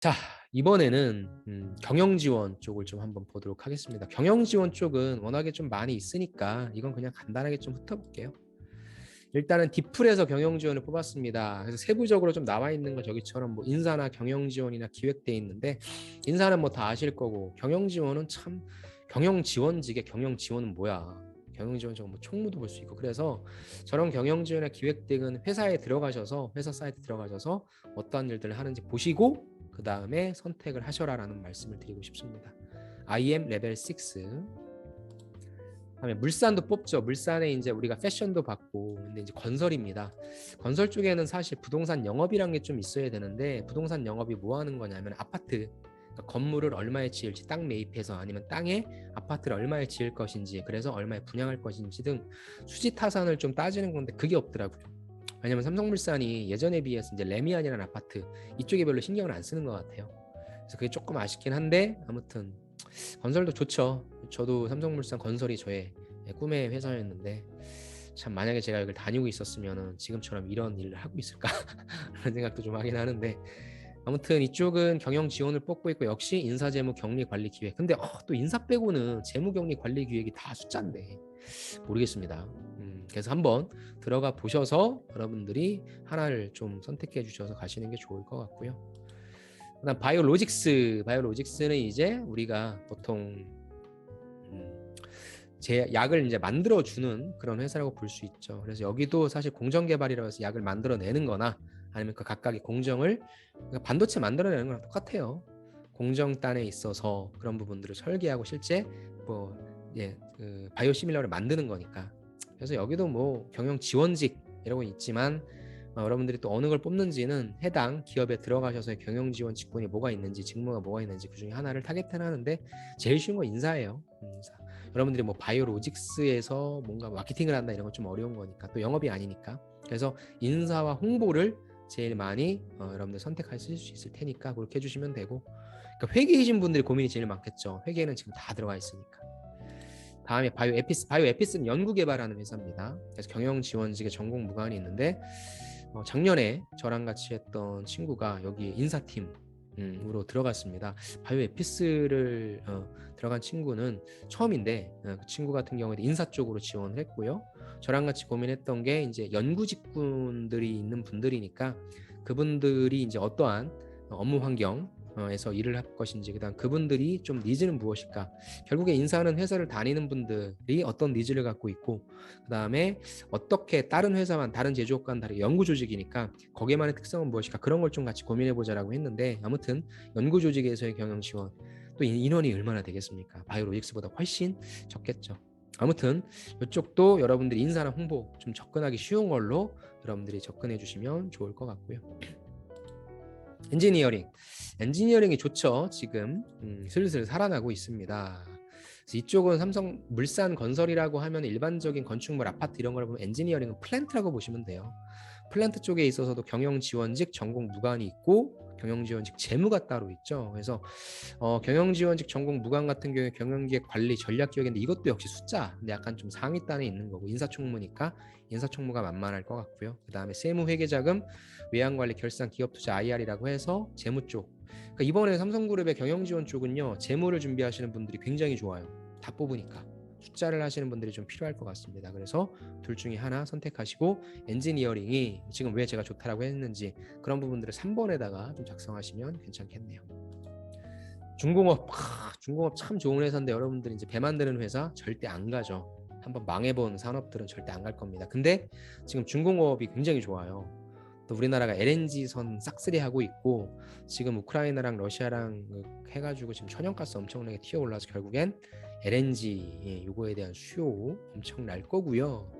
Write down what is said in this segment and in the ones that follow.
자, 이번에는 경영 지원 쪽을 좀 한번 보도록 하겠습니다. 경영 지원 쪽은 워낙에 좀 많이 있으니까 이건 그냥 간단하게 좀 훑어볼게요. 일단은 디플에서 경영 지원을 뽑았습니다. 그래서 세부적으로 좀 나와 있는 건 저기처럼 뭐 인사나 경영 지원이나 기획돼 있는데, 인사는 뭐 다 아실 거고, 경영 지원은 참, 경영 지원직의 경영 지원은 뭐야? 경영 지원 저거 뭐 총무도 볼 수 있고. 그래서 저런 경영 지원이나 기획 등은 회사에 들어가셔서, 회사 사이트 들어가셔서 어떠한 일들을 하는지 보시고 그 다음에 선택을 하셔라라는 말씀을 드리고 싶습니다. IM 레벨 6. 다음에 물산도 뽑죠. 물산에 이제 우리가 패션도 받고, 근데 이제 건설입니다. 건설 쪽에는 사실 부동산 영업이란 게 좀 있어야 되는데, 부동산 영업이 뭐 하는 거냐면 아파트, 그러니까 건물을 얼마에 지을지, 땅 매입해서, 아니면 땅에 아파트를 얼마에 지을 것인지, 그래서 얼마에 분양할 것인지 등 수지 타산을 좀 따지는 건데 그게 없더라고요. 왜냐면 삼성물산이 예전에 비해서 이제 레미안이라는 아파트 이쪽에 별로 신경을 안 쓰는 것 같아요. 그래서 그게 조금 아쉽긴 한데, 아무튼 건설도 좋죠. 저도 삼성물산 건설이 저의 꿈의 회사였는데, 참 만약에 제가 여기를 다니고 있었으면 지금처럼 이런 일을 하고 있을까 그런 생각도 좀 하긴 하는데, 아무튼 이쪽은 경영 지원을 뽑고 있고, 역시 인사재무 경리관리 기획. 근데 또 인사 빼고는 재무경리 관리 기획이 다 숫자인데 모르겠습니다. 그래서 한번 들어가 보셔서 여러분들이 하나를 좀 선택해 주셔서 가시는 게 좋을 것 같고요. 그다음 바이오로직스는 이제 우리가 보통 제 약을 이제 만들어 주는 그런 회사라고 볼 수 있죠. 그래서 여기도 사실 공정 개발이라고 해서 약을 만들어내는 거나, 아니면 그 각각의 공정을, 그러니까 반도체 만들어내는 거랑 똑같아요. 공정단에 있어서 그런 부분들을 설계하고 실제 뭐 그 바이오 시밀러를 만드는 거니까. 그래서 여기도 뭐 경영 지원직이라고 있지만, 여러분들이 또 어느 걸 뽑는지는 해당 기업에 들어가셔서 경영 지원 직군이 뭐가 있는지, 직무가 뭐가 있는지 그 중에 하나를 타겟팅하는데, 제일 쉬운 건 인사예요. 인사. 여러분들이 뭐 바이오로직스에서 뭔가 마케팅을 한다 이런 건 좀 어려운 거니까, 또 영업이 아니니까. 그래서 인사와 홍보를 제일 많이 여러분들 선택하실 수 있을 테니까 그렇게 해주시면 되고, 그러니까 회계이신 분들이 고민이 제일 많겠죠. 회계는 지금 다 들어가 있으니까. 다음에 바이오 에피스는 연구 개발하는 회사입니다. 그래서 경영 지원직의 전공 무관이 있는데, 작년에 저랑 같이 했던 친구가 여기 인사팀 으로 들어갔습니다. 바이오 에피스를 들어간 친구는 처음인데, 그 친구 같은 경우에 인사 쪽으로 지원을 했고요. 저랑 같이 고민했던 게 이제 연구직군들이 있는 분들이니까, 그분들이 이제 어떠한 업무 환경에서 일을 할 것인지, 그다음 그분들이 좀 니즈는 무엇일까. 결국에 인사는 회사를 다니는 분들이 어떤 니즈를 갖고 있고, 그다음에 어떻게 다른 회사만, 다른 제조업과는 다르게 연구 조직이니까 거기에만의 특성은 무엇일까, 그런 걸 좀 같이 고민해 보자라고 했는데, 아무튼 연구 조직에서의 경영 지원, 또 인원이 얼마나 되겠습니까? 바이오로직스보다 훨씬 적겠죠. 아무튼 이쪽도 여러분들이 인사나 홍보 좀 접근하기 쉬운 걸로 여러분들이 접근해 주시면 좋을 것 같고요. 엔지니어링이 좋죠. 지금 슬슬 살아나고 있습니다. 그래서 이쪽은 삼성 물산 건설이라고 하면 일반적인 건축물, 아파트 이런 걸 보면, 엔지니어링은 플랜트라고 보시면 돼요. 플랜트 쪽에 있어서도 경영 지원직 전공 무관이 있고, 경영 지원직 재무가 따로 있죠. 그래서 경영 지원직 전공 무관 같은 경우에 경영기획 관리 전략 기획인데, 이것도 역시 숫자, 근데 약간 좀 상위단에 있는 거고, 인사총무니까 인사총무가 만만할 것 같고요. 그 다음에 세무 회계자금 외환관리 결산 기업투자 IR이라고 해서 재무 쪽. 그러니까 이번에 삼성그룹의 경영 지원 쪽은요, 재무를 준비하시는 분들이 굉장히 좋아요. 다 뽑으니까 숫자를 하시는 분들이 좀 필요할 것 같습니다. 그래서 둘 중에 하나 선택하시고, 엔지니어링이 지금 왜 제가 좋다라고 했는지 그런 부분들을 3번에다가 좀 작성하시면 괜찮겠네요. 중공업 참 좋은 회사인데, 여러분들이 이제 배 만드는 회사 절대 안 가죠. 한번 망해본 산업들은 절대 안 갈 겁니다. 근데 지금 중공업이 굉장히 좋아요. 또 우리나라가 LNG선 싹쓸이 하고 있고, 지금 우크라이나랑 러시아랑 해가지고 지금 천연가스 엄청나게 튀어 올라서 결국엔 LNG 요거에 대한 수요 엄청 날 거고요.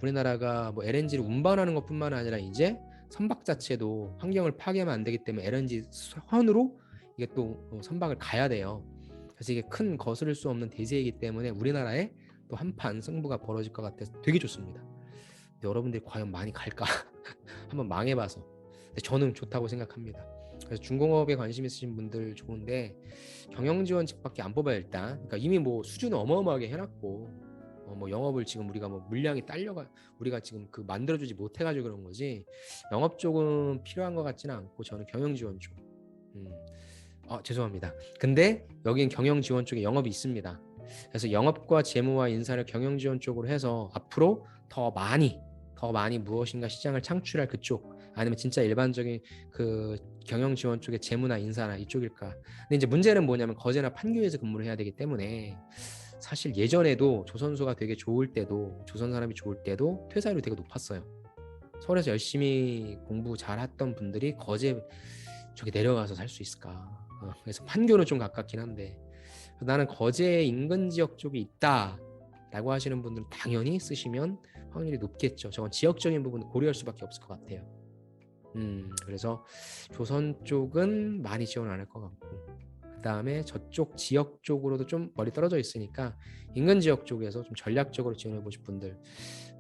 우리나라가 뭐 LNG를 운반하는 것뿐만 아니라 이제 선박 자체도 환경을 파괴하면 안 되기 때문에 LNG 선으로 이게 또 선박을 가야 돼요. 그래서 이게 큰 거스를 수 없는 대세이기 때문에 우리나라에 또 한판 승부가 벌어질 것 같아서 되게 좋습니다. 근데 여러분들이 과연 많이 갈까? 한번 망해봐서. 근데 저는 좋다고 생각합니다. 그래서 중공업에 관심 있으신 분들 좋은데, 경영지원직밖에 안 뽑아요 일단. 그러니까 이미 뭐 수준은 어마어마하게 해놨고, 뭐 영업을 지금 우리가 뭐 물량이 딸려가, 우리가 지금 그 만들어주지 못해가지고 그런 거지, 영업 쪽은 필요한 것 같지는 않고, 저는 경영지원 쪽. 음. 죄송합니다. 근데 여긴 경영 지원 쪽에 영업이 있습니다. 그래서 영업과 재무와 인사를 경영 지원 쪽으로 해서 앞으로 더 많이 무엇인가 시장을 창출할 그쪽, 아니면 진짜 일반적인 그 경영 지원 쪽의 재무나 인사나 이쪽일까. 근데 이제 문제는 뭐냐면 거제나 판교에서 근무를 해야 되기 때문에 사실 예전에도 조선소가 되게 좋을 때도, 조선 사람이 좋을 때도 퇴사율이 되게 높았어요. 서울에서 열심히 공부 잘했던 분들이 거제 저기 내려가서 살 수 있을까. 그래서 판교는 좀 가깝긴 한데, 나는 거제 인근 지역 쪽에 있다라고 하시는 분들은 당연히 쓰시면 확률이 높겠죠. 저건 지역적인 부분을 고려할 수밖에 없을 것 같아요. 그래서 조선 쪽은 많이 지원 안 할 것 같고, 그 다음에 저쪽 지역 쪽으로도 좀 멀리 떨어져 있으니까 인근 지역 쪽에서 좀 전략적으로 지원해 보실 분들,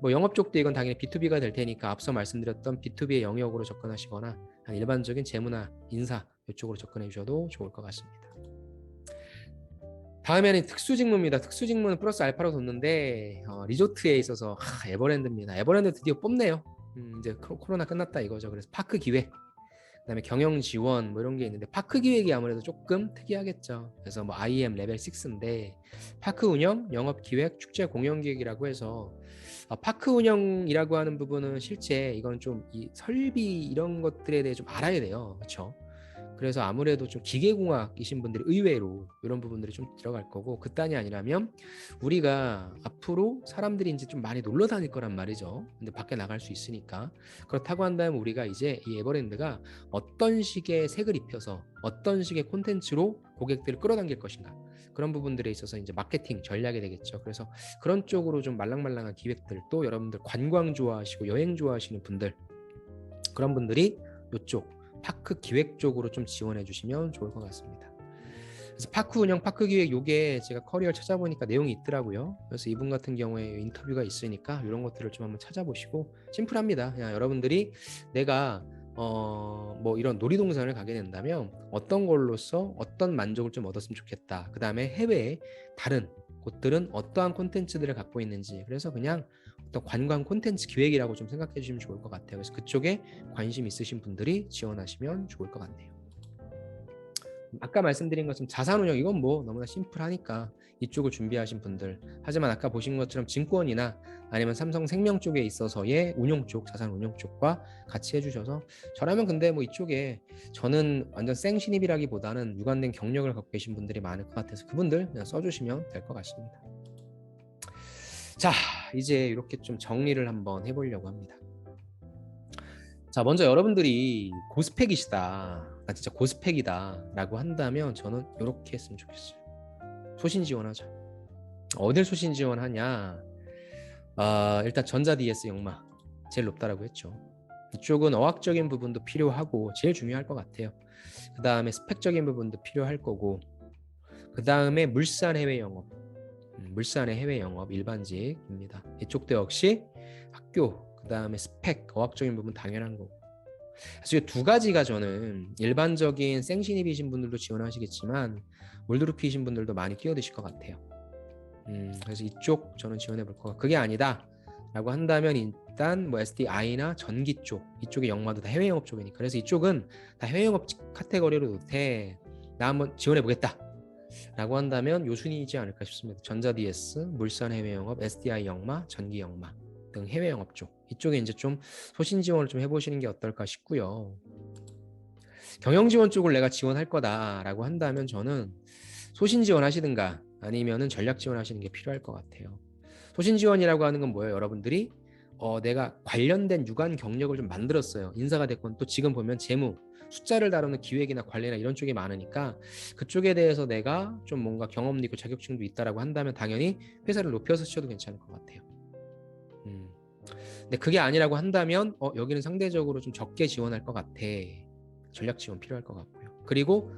뭐 영업 쪽도 이건 당연히 B2B가 될 테니까 앞서 말씀드렸던 B2B의 영역으로 접근하시거나 일반적인 재무나 인사 이쪽으로 접근해 주셔도 좋을 것 같습니다. 다음에는 특수직무입니다. 특수직무는 플러스 알파로 뒀는데 리조트에 있어서 에버랜드입니다. 에버랜드 드디어 뽑네요. 이제 코로나 끝났다 이거죠. 그래서 파크 기획, 그다음에 경영 지원 뭐 이런 게 있는데, 파크 기획이 아무래도 조금 특이하겠죠. 그래서 뭐 IM 레벨 6인데 파크 운영, 영업 기획, 축제 공연 기획이라고 해서 파크 운영이라고 하는 부분은 실제 이건 좀 이 설비 이런 것들에 대해 좀 알아야 돼요. 그렇죠? 그래서 아무래도 좀 기계공학이신 분들이 의외로 이런 부분들이 좀 들어갈 거고, 그딴이 아니라면 우리가 앞으로 사람들이 이제 좀 많이 놀러 다닐 거란 말이죠. 근데 밖에 나갈 수 있으니까. 그렇다고 한다면 우리가 이제 이 에버랜드가 어떤 식의 색을 입혀서 어떤 식의 콘텐츠로 고객들을 끌어당길 것인가, 그런 부분들에 있어서 이제 마케팅 전략이 되겠죠. 그래서 그런 쪽으로 좀 말랑말랑한 기획들, 또 여러분들 관광 좋아하시고 여행 좋아하시는 분들, 그런 분들이 이쪽 파크 기획 쪽으로 좀 지원해 주시면 좋을 것 같습니다. 그래서 파크 운영, 파크 기획, 요게 제가 커리어 찾아보니까 내용이 있더라고요. 그래서 이분 같은 경우에 인터뷰가 있으니까 이런 것들을 좀 한번 찾아보시고, 심플합니다. 그냥 여러분들이 내가 뭐 이런 놀이동산을 가게 된다면 어떤 걸로써 어떤 만족을 좀 얻었으면 좋겠다. 그 다음에 해외에 다른 곳들은 어떠한 콘텐츠들을 갖고 있는지, 그래서 그냥 어떤 관광 콘텐츠 기획이라고 좀 생각해 주시면 좋을 것 같아요. 그래서 그쪽에 관심 있으신 분들이 지원하시면 좋을 것 같네요. 아까 말씀드린 것처럼 자산운용, 이건 뭐 너무나 심플하니까 이쪽을 준비하신 분들, 하지만 아까 보신 것처럼 증권이나 아니면 삼성생명 쪽에 있어서의 운용 쪽, 자산운용 쪽과 같이 해주셔서, 저라면 근데 뭐 이쪽에 저는 완전 생신입이라기보다는 유관된 경력을 갖고 계신 분들이 많을 것 같아서 그분들 그냥 써주시면 될 것 같습니다. 자, 이제 이렇게 좀 정리를 한번 해보려고 합니다. 자, 먼저 여러분들이 고스펙이시다, 나 진짜 고스펙이다 라고 한다면 저는 이렇게 했으면 좋겠어요. 소신 지원하자. 어딜 소신 지원하냐? 일단 전자 DS 영마 제일 높다라고 했죠. 이쪽은 어학적인 부분도 필요하고 제일 중요할 것 같아요. 그 다음에 스펙적인 부분도 필요할 거고, 그 다음에 물산 해외 영업, 물산의 해외 영업 일반직입니다. 이쪽도 역시 학교, 그 다음에 스펙, 어학적인 부분 당연한 거고. 그래서 이 두 가지가 저는 일반적인 생신입이신 분들도 지원하시겠지만 올드루피이신 분들도 많이 끼어드실 것 같아요. 그래서 이쪽 저는 지원해 볼 거고, 그게 아니다 라고 한다면 일단 뭐 SDI나 전기 쪽, 이쪽의 영마도 다 해외 영업 쪽이니까, 그래서 이쪽은 다 해외 영업 카테고리로 놓되 나 한번 지원해 보겠다 라고 한다면 요 순위이지 않을까 싶습니다. 전자 DS, 물산 해외 영업, SDI 영마, 전기 영마 등 해외 영업 쪽, 이쪽에 이제 좀 소신 지원을 좀 해보시는 게 어떨까 싶고요. 경영 지원 쪽을 내가 지원할 거다라고 한다면 저는 소신 지원하시든가 아니면은 전략 지원하시는 게 필요할 것 같아요. 소신 지원이라고 하는 건 뭐예요? 여러분들이 내가 관련된 유관 경력을 좀 만들었어요. 인사가 됐건, 또 지금 보면 재무, 숫자를 다루는 기획이나 관리나 이런 쪽이 많으니까 그쪽에 대해서 내가 좀 뭔가 경험도 있고 자격증도 있다라고 한다면 당연히 회사를 높여서 치셔도 괜찮을 것 같아요. 근데 그게 아니라고 한다면 여기는 상대적으로 좀 적게 지원할 것 같아. 전략 지원 필요할 것 같고요. 그리고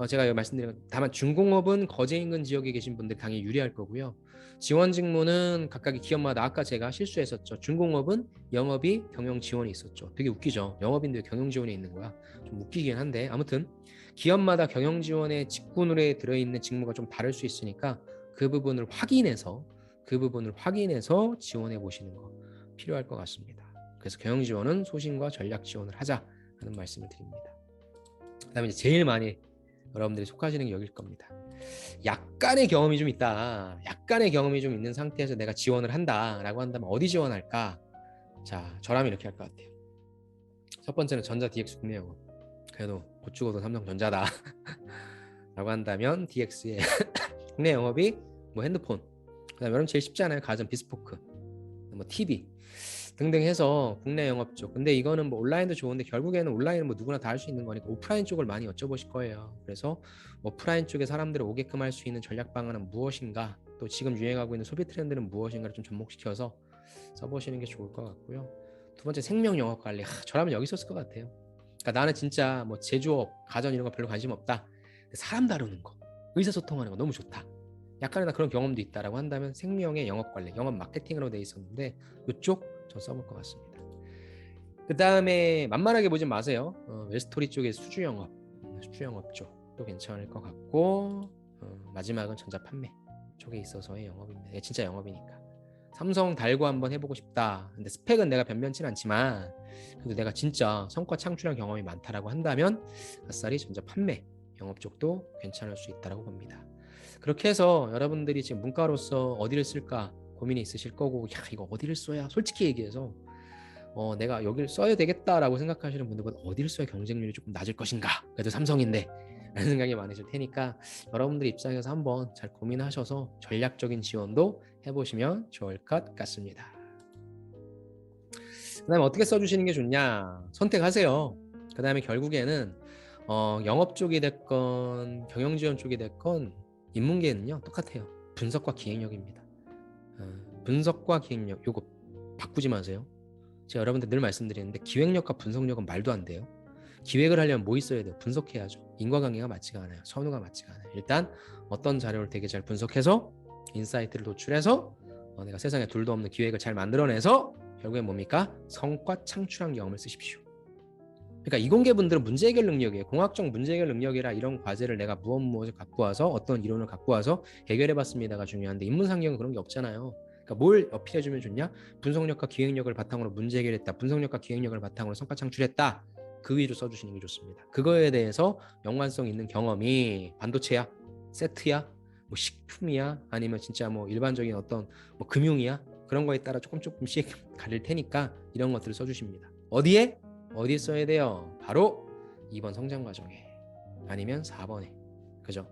제가 말씀드린 것, 다만 중공업은 거제 인근 지역에 계신 분들 당연히 유리할 거고요. 지원 직무는 각각의 기업마다, 아까 제가 실수했었죠. 중공업은 영업이 경영 지원이 있었죠. 되게 웃기죠. 영업인데 경영 지원이 있는 거야. 좀 웃기긴 한데, 아무튼 기업마다 경영 지원의 직군으로 들어있는 직무가 좀 다를 수 있으니까 그 부분을 확인해서 지원해 보시는 거 필요할 것 같습니다. 그래서 경영 지원은 소신과 전략 지원을 하자 하는 말씀을 드립니다. 그다음에 이제 제일 많이 여러분들이 속하시는 게 여길 겁니다. 약간의 경험이 좀 있다. 약간의 경험이 좀 있는 상태에서 내가 지원을 한다라고 한다면 어디 지원할까? 자, 저라면 이렇게 할 것 같아요. 첫 번째는 전자 DX 국내 영업. 그래도 곧 죽어도 삼성전자다. 라고 한다면 DX의 국내 영업이 뭐 핸드폰, 그다음에 여러분 제일 쉽지 않아요. 가전 비스포크, 뭐 TV 등등 해서 국내 영업 쪽. 근데 이거는 뭐 온라인도 좋은데 결국에는 온라인은 뭐 누구나 다 할 수 있는 거니까 오프라인 쪽을 많이 여쭤보실 거예요. 그래서 오프라인 쪽에 사람들을 오게끔 할 수 있는 전략 방안은 무엇인가, 또 지금 유행하고 있는 소비 트렌드는 무엇인가를 좀 접목시켜서 써보시는 게 좋을 것 같고요. 두 번째 생명 영업 관리. 저라면 여기 썼을 것 같아요. 그러니까 나는 진짜 뭐 제조업, 가전 이런 거 별로 관심 없다. 사람 다루는 거, 의사소통하는 거 너무 좋다. 약간이나 그런 경험도 있다라고 한다면 생명의 영업 관리, 영업 마케팅으로 돼 있었는데 이쪽 저 써볼 것 같습니다. 그 다음에 만만하게 보지 마세요. 웰스토리 쪽의 수주 영업 쪽도 괜찮을 것 같고, 마지막은 전자 판매 쪽에 있어서의 영업입니다. 진짜 영업이니까. 삼성 달고 한번 해보고 싶다. 근데 스펙은 내가 변변치 않지만 그래도 내가 진짜 성과 창출한 경험이 많다라고 한다면 아싸리 전자 판매 영업 쪽도 괜찮을 수 있다고 봅니다. 그렇게 해서 여러분들이 지금 문과로서 어디를 쓸까 고민이 있으실 거고, 야 이거 어디를 써야, 솔직히 얘기해서 내가 여기를 써야 되겠다라고 생각하시는 분들보다 어디를 써야 경쟁률이 조금 낮을 것인가, 그래도 삼성인데 라는 생각이 많으실 테니까 여러분들 입장에서 한번 잘 고민하셔서 전략적인 지원도 해보시면 좋을 것 같습니다. 그 다음에 어떻게 써주시는 게 좋냐, 선택하세요. 그 다음에 결국에는 영업 쪽이 됐건 경영지원 쪽이 됐건 인문계는요 똑같아요. 분석과 기획력입니다. 분석과 기획력 요거 바꾸지 마세요. 제가 여러분들 늘 말씀드리는데 기획력과 분석력은 말도 안 돼요. 기획을 하려면 뭐 있어야 돼요? 분석해야죠. 인과관계가 맞지가 않아요. 선후가 맞지가 않아요. 일단 어떤 자료를 되게 잘 분석해서 인사이트를 도출해서 내가 세상에 둘도 없는 기획을 잘 만들어내서 결국엔 뭡니까? 성과 창출한 경험을 쓰십시오. 그러니까 이공계 분들은 문제 해결 능력이에요. 공학적 문제 해결 능력이라 이런 과제를 내가 무엇을 갖고 와서 어떤 이론을 갖고 와서 해결해봤습니다가 중요한데 인문상경은 그런 게 없잖아요. 그러니까 뭘 어필해주면 좋냐? 분석력과 기획력을 바탕으로 문제 해결했다. 분석력과 기획력을 바탕으로 성과 창출했다. 그 위로 써주시는 게 좋습니다. 그거에 대해서 연관성 있는 경험이 반도체야, 세트야, 뭐 식품이야, 아니면 진짜 뭐 일반적인 어떤 뭐 금융이야, 그런 거에 따라 조금씩 가릴 테니까 이런 것들을 써주십니다. 어디에 써야 돼요? 바로 2번 성장 과정에, 아니면 4번에. 그죠?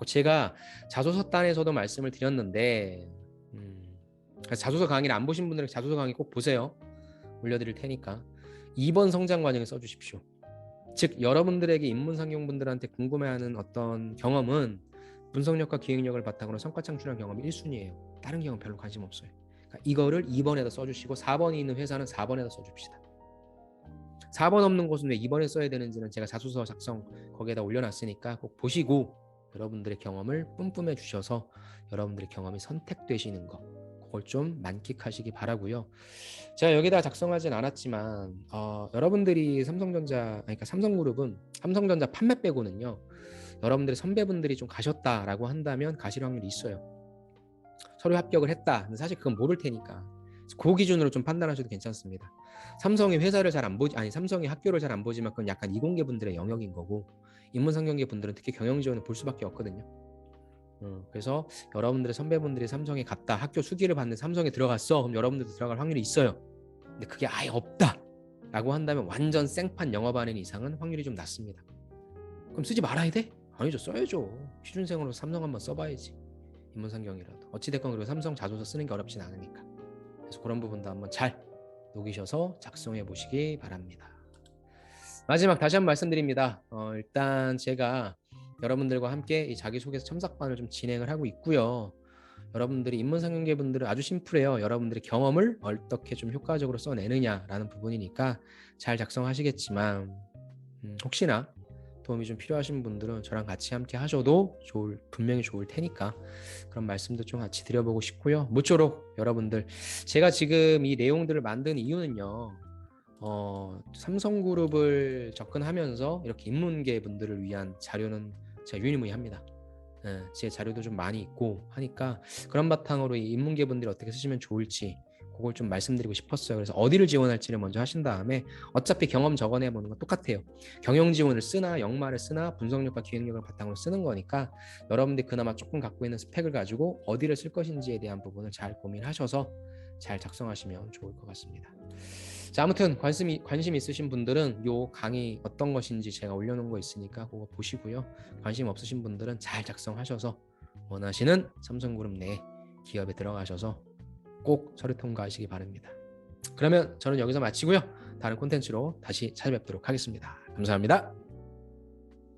제가 자소서단에서도 말씀을 드렸는데 자소서 강의를 안 보신 분들은 자소서 강의 꼭 보세요. 올려드릴 테니까 2번 성장 과정에 써주십시오. 즉 여러분들에게 인문상경분들한테 궁금해하는 어떤 경험은 분석력과 기획력을 바탕으로 성과 창출한 경험이 1순위예요. 다른 경험 별로 관심 없어요. 그러니까 이거를 2번에다 써주시고 4번이 있는 회사는 4번에다 써줍시다. 4번 없는 곳은 왜 2번에 써야 되는지는 제가 자소서 작성 거기에다 올려놨으니까 꼭 보시고 여러분들의 경험을 뿜뿜해 주셔서 여러분들의 경험이 선택되시는 거, 그걸 좀 만끽하시기 바라고요. 제가 여기다 작성하진 않았지만 여러분들이 그러니까 삼성그룹은 삼성전자 판매 빼고는요, 여러분들의 선배분들이 좀 가셨다라고 한다면 가실 확률이 있어요. 서류 합격을 했다. 근데 사실 그건 모를 테니까 그 기준으로 좀 판단하셔도 괜찮습니다. 삼성이 회사를 잘 안 보지, 아니 삼성이 학교를 잘 안 보지만 그건 약간 이공계 분들의 영역인 거고, 인문상경계 분들은 특히 경영지원을 볼 수밖에 없거든요. 그래서 여러분들의 선배분들이 삼성에 갔다, 학교 수기를 받는 삼성에 들어갔어, 그럼 여러분들도 들어갈 확률이 있어요. 근데 그게 아예 없다 라고 한다면 완전 생판 영업하는 이상은 확률이 좀 낮습니다. 그럼 쓰지 말아야 돼? 아니죠, 써야죠. 취준생으로 삼성 한번 써봐야지. 인문상경이라도 어찌됐건. 그리고 삼성 자소서 쓰는 게 어렵진 않으니까. 그래서 그런 부분도 한번 잘 녹이셔서 작성해 보시기 바랍니다. 마지막 다시 한번 말씀드립니다. 일단 제가 여러분들과 함께 이 자기소개서 첨삭반을 좀 진행을 하고 있고요. 여러분들이 인문상경계 분들은 아주 심플해요. 여러분들의 경험을 어떻게 좀 효과적으로 써내느냐라는 부분이니까 잘 작성하시겠지만 혹시나 도움이 좀 필요하신 분들은 저랑 같이 함께 하셔도 분명히 좋을 테니까 그런 말씀도 좀 같이 드려보고 싶고요. 모쪼록 여러분들, 제가 지금 이 내용들을 만든 이유는요, 삼성그룹을 접근하면서 이렇게 인문계 분들을 위한 자료는 제가 유일무이합니다. 제 자료도 좀 많이 있고 하니까 그런 바탕으로 이 인문계 분들이 어떻게 쓰시면 좋을지 그걸 좀 말씀드리고 싶었어요. 그래서 어디를 지원할지를 먼저 하신 다음에 어차피 경험 적어내 보는 건 똑같아요. 경영 지원을 쓰나 역마를 쓰나 분석력과 기획력을 바탕으로 쓰는 거니까 여러분들이 그나마 조금 갖고 있는 스펙을 가지고 어디를 쓸 것인지에 대한 부분을 잘 고민하셔서 잘 작성하시면 좋을 것 같습니다. 자, 아무튼 관심 있으신 분들은 요 강의 어떤 것인지 제가 올려놓은 거 있으니까 그거 보시고요. 관심 없으신 분들은 잘 작성하셔서 원하시는 삼성그룹 내 기업에 들어가셔서 꼭 서류 통과하시기 바랍니다. 그러면 저는 여기서 마치고요. 다른 콘텐츠로 다시 찾아뵙도록 하겠습니다. 감사합니다.